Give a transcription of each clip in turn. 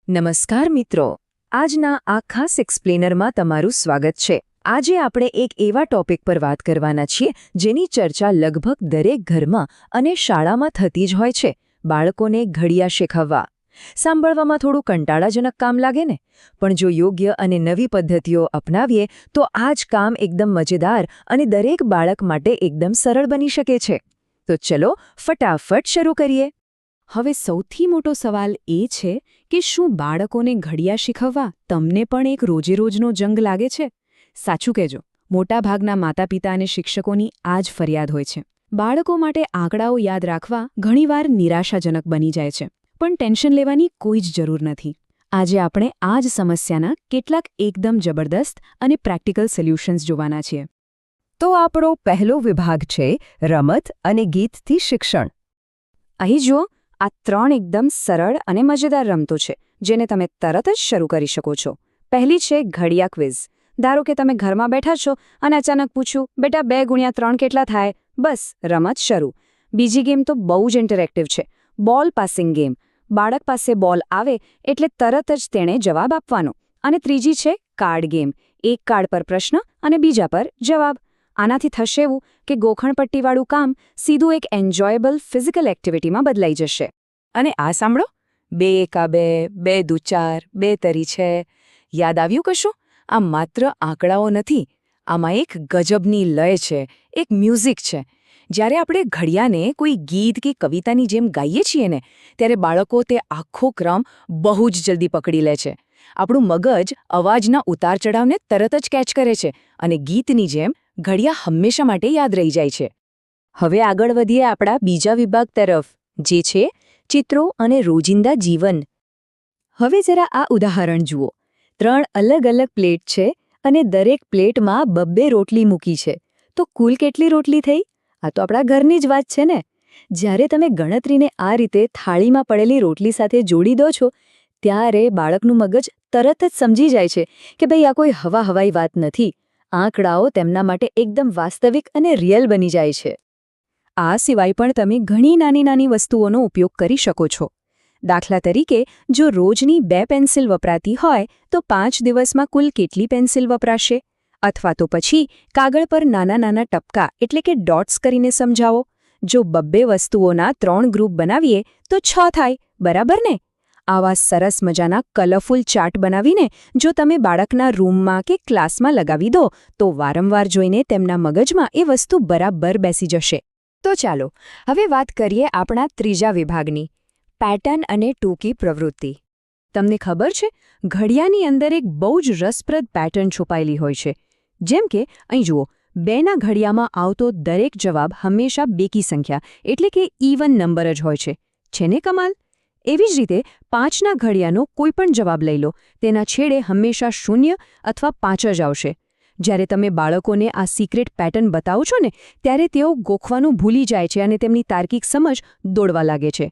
નમસ્કાર મિત્રો, આજના આ ખાસ એક્સપ્લેનરમાં તમારું સ્વાગત છે। આજે આપણે એક એવા ટોપિક પર વાત કરવાના છીએ જેની ચર્ચા લગભગ દરેક ઘરમાં અને શાળામાં થતી જ હોય છે, બાળકોને ઘડિયા શીખવવા। સાંભળવામાં થોડું કંટાળાજનક કામ લાગે ને, પણ જો યોગ્ય અને નવી પદ્ધતિઓ અપનાવીએ તો આ જ કામ એકદમ મજેદાર અને દરેક બાળક માટે એકદમ સરળ બની શકે છે। તો ચલો ફટાફટ શરૂ કરીએ। હવે સૌથી મોટો સવાલ એ છે કે શું બાળકોને ઘડિયા શીખવવા તમને પણ એક રોજેરોજનો જંગ લાગે છે? સાચું કહેજો, મોટાભાગના માતાપિતા અને શિક્ષકોની આ જ ફરિયાદ હોય છે। બાળકો માટે આંકડાઓ યાદ રાખવા ઘણીવાર નિરાશાજનક બની જાય છે, પણ ટેન્શન લેવાની કોઈ જ જરૂર નથી। આજે આપણે આ જ સમસ્યાના કેટલાક એકદમ જબરદસ્ત અને પ્રેક્ટિકલ સોલ્યુશન્સ જોવાના છીએ। તો આપણો પહેલો વિભાગ છે રમત અને ગીતથી શિક્ષણ। અહીં જુઓ, આ ત્રણ એકદમ સરળ અને મજેદાર રમતો છે જેને તમે તરત જ શરૂ કરી શકો છો। પહેલી છે ઘડિયા ક્વિઝ। ધારો કે તમે ઘરમાં બેઠા છો અને અચાનક પૂછ્યું, બેટા 2 ગુણ્યા 3 કેટલા થાય? બસ, રમત શરૂ। બીજી ગેમ તો બહુ જ ઇન્ટરેક્ટિવ છે, બોલ પાસિંગ ગેમ। બાળક પાસે બોલ આવે એટલે તરત જ તેણે જવાબ આપવાનો। અને ત્રીજી છે કાર્ડ ગેમ। એક કાર્ડ પર પ્રશ્ન અને બીજા પર જવાબ। આનાથી થશે એવું કે ગોખણપટ્ટીવાળું કામ સીધું એક એન્જોયેબલ ફિઝિકલ એક્ટિવિટીમાં બદલાઈ જશે। અને આ સાંભળો, 2 એકા 2, 2 દુ 4, 2 તરી 6। યાદ આવ્યું કશું? આ માત્ર આંકડાઓ નથી, આમાં એક ગજબની લય છે, એક મ્યુઝિક છે। જ્યારે આપણે ઘડિયાને કોઈ ગીત કે કવિતાની જેમ ગાઈએ છીએ ને, ત્યારે બાળકો તે આખો ક્રમ બહુ જ જલ્દી પકડી લે છે। આપણું મગજ અવાજના ઉતાર ચઢાવને તરત જ કેચ કરે છે અને ગીતની જેમ ઘડિયા હંમેશા માટે યાદ રહી જાય છે। હવે આગળ વધીએ આપણા બીજા વિભાગ તરફ, જે છે ચિત્રો અને રોજિંદા જીવન। હવે જરા આ ઉદાહરણ જુઓ। 3 અલગ અલગ પ્લેટ છે અને દરેક પ્લેટમાં 2 રોટલી મૂકી છે, તો કુલ કેટલી રોટલી થઈ? આ તો આપણા ઘરની જ વાત છે ને। જ્યારે તમે ગણતરીને આ રીતે થાળીમાં પડેલી રોટલી સાથે જોડી દો છો, ત્યારે બાળકનું મગજ તરત જ સમજી જાય છે કે ભાઈ આ કોઈ હવાઈ વાત નથી। આંકડાઓ તેમના માટે એકદમ વાસ્તવિક અને રિયલ બની જાય છે। આ સિવાય પણ તમે ઘણી નાની વસ્તુઓનો ઉપયોગ કરી શકો છો। દાખલા તરીકે, જો રોજની 2 પેન્સિલ વપરાતી હોય તો 5 દિવસમાં કુલ કેટલી પેન્સિલ વપરાશે? અથવા તો પછી કાગળ પર નાના ટપકા એટલે કે ડોટ્સ કરીને સમજાવો। જો 2 વસ્તુઓના 3 ગ્રુપ બનાવીએ તો 6 થાય, બરાબર ને? આવા સરસ મજાના કલરફુલ ચાર્ટ બનાવીને જો તમે બાળકના રૂમમાં કે ક્લાસમાં લગાવી દો તો વારંવાર જોઈને તેમના મગજમાં એ વસ્તુ બરાબર બેસી જશે। તો ચાલો હવે વાત કરીએ આપણા ત્રીજા વિભાગની, પેટર્ન અને ટૂંકી પ્રવૃત્તિ। તમને ખબર છે, ઘડિયાની અંદર એક બહુ જ રસપ્રદ પેટર્ન છુપાયેલી હોય છે। જેમ કે અહીં જુઓ, 2ના ઘડિયામાં આવતો દરેક જવાબ હંમેશા બેકી સંખ્યા એટલે કે ઇવન નંબર જ હોય છે। છે ને કમાલ? એવી જ રીતે 5ના ઘડિયાનો કોઈ પણ જવાબ લઈ લો, તેના છેડે હંમેશા 0 અથવા 5 જ આવશે। જ્યારે તમે બાળકોને આ સિક્રેટ પેટર્ન બતાવો છો ને, ત્યારે તેઓ ગોખવાનું ભૂલી જાય છે અને તેમની તાર્કિક સમજ દોડવા લાગે છે।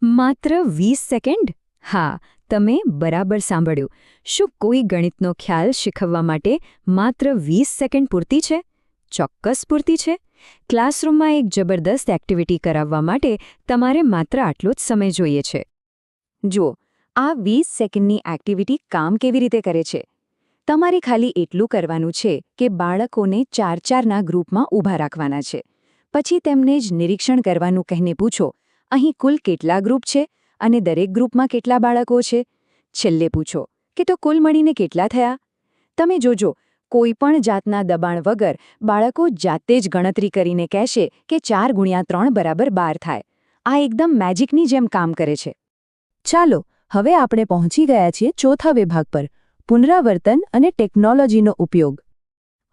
માત્ર 20 સેકન્ડ? હા, તમે બરાબર સાંભળ્યું। શું કોઈ ગણિતનો ખ્યાલ શીખવવા માટે માત્ર 20 સેકન્ડ પૂરતી છે? ચોક્કસ પૂરતી છે। ક્લાસરૂમમાં એક જબરદસ્ત એક્ટિવિટી કરાવવા માટે તમારે માત્ર આટલો જ સમય જોઈએ છે। જુઓ, આ 20 સેકન્ડની એક્ટિવિટી કામ કેવી રીતે કરે છે? તમારે ખાલી એટલું કરવાનું છે કે બાળકોને 4-4ના ગ્રુપમાં ઊભા રાખવાના છે। પછી તેમને જ નિરીક્ષણ કરવાનું કહીને પૂછો, અહીં કુલ કેટલા ગ્રુપ છે અને દરેક ગ્રુપમાં કેટલા બાળકો છે? છેલ્લે પૂછો કે તો કુલ મળીને કેટલા થયા? તમે જોજો, કોઈ પણ જાતના દબાણ વગર બાળકો જાતે જ ગણતરી કરીને કહેશે કે 4 ગુણ્યા 3 બરાબર 12 થાય। આ એકદમ મેજિકની જેમ કામ કરે છે। ચાલો હવે આપણે પહોંચી ગયા છીએ ચોથા વિભાગ પર, પુનરાવર્તન અને ટેકનોલોજીનો ઉપયોગ।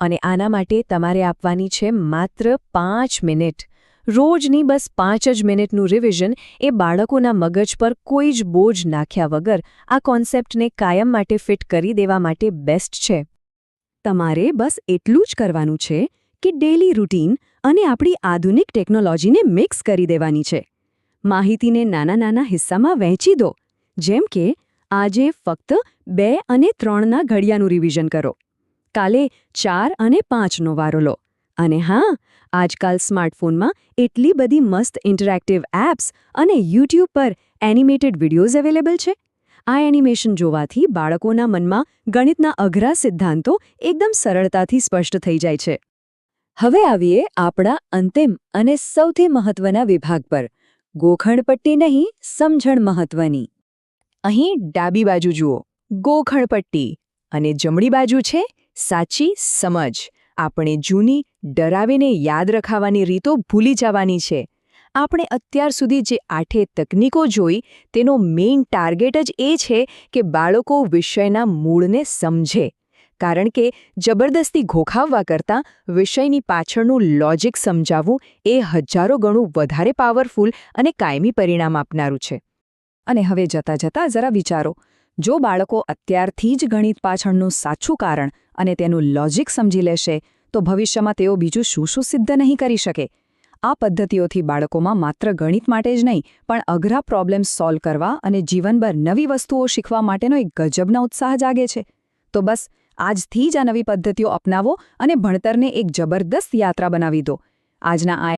અને આના માટે તમારે આપવાની છે માત્ર 5 મિનિટ। રોજની બસ 5 જ મિનિટનું રિવિઝન એ બાળકોના મગજ પર કોઈ જ બોજ નાખ્યા વગર આ કોન્સેપ્ટને કાયમ માટે ફિટ કરી દેવા માટે બેસ્ટ છે। તમારે બસ એટલું જ કરવાનું છે કે ડેઇલી રૂટીન અને આપણી આધુનિક ટેકનોલોજીને મિક્સ કરી દેવાની છે। માહિતીને નાના હિસ્સામાં વહેંચી દો, જેમ કે આજે ફક્ત 2 અને 3ના ઘડિયાનું રિવિઝન કરો, કાલે 4 અને 5નો વારો લો। અને હા, આજકાલ સ્માર્ટફોનમાં એટલી બધી મસ્ત ઇન્ટરેક્ટિવ એપ્સ અને યુટ્યુબ પર એનિમેટેડ વિડીયોઝ અવેલેબલ છે। આ એનિમેશન જોવાથી બાળકોના મનમાં ગણિતના અઘરા સિદ્ધાંતો એકદમ સરળતાથી સ્પષ્ટ થઈ જાય છે. હવે આવીએ આપણા અંતિમ અને સૌથી મહત્વના વિભાગ પર, ગોખણપટ્ટી નહીં, સમજણ મહત્વની. અહીં ડાબી બાજુ જુઓ, ગોખણપટ્ટી, અને જમણી બાજુ છે સાચી સમજ. આપણે જૂની, ડરાવીને યાદ રખાવાની રીતો ભૂલી જવાની છે. આપણે અત્યાર સુધી જે 8 તકનીકો જોઈ, તેનો મેઇન ટાર્ગેટ જ એ છે કે બાળકો વિષયના મૂળને સમજે. કારણ કે જબરદસ્તી ઘોખાવવા કરતાં વિષયની પાછળનું લોજિક સમજાવવું એ હજારો ગણું વધારે પાવરફુલ અને કાયમી પરિણામ આપનારું છે. અને હવે જતાં જતાં જરા વિચારો, જો બાળકો અત્યારથી જ ગણિત પાછળનું સાચું કારણ અને તેનું લોજિક સમજી લેશે, તો ભવિષ્યમાં તેઓ બીજું શું સિદ્ધ નહીં કરી શકે. આ પદ્ધતિઓથી બાળકોમાં માત્ર ગણિત માટે જ નહીં, પણ અઘરા પ્રોબ્લેમ સોલ્વ કરવા અને જીવનભર નવી વસ્તુઓ શીખવા માટેનો એક ગજબનો ઉત્સાહ જાગે છે. તો બસ આજથી જ આ નવી પદ્ધતિઓ અપનાવો અને ભણતરને એક જબરદસ્ત યાત્રા બનાવી દો. આજના આ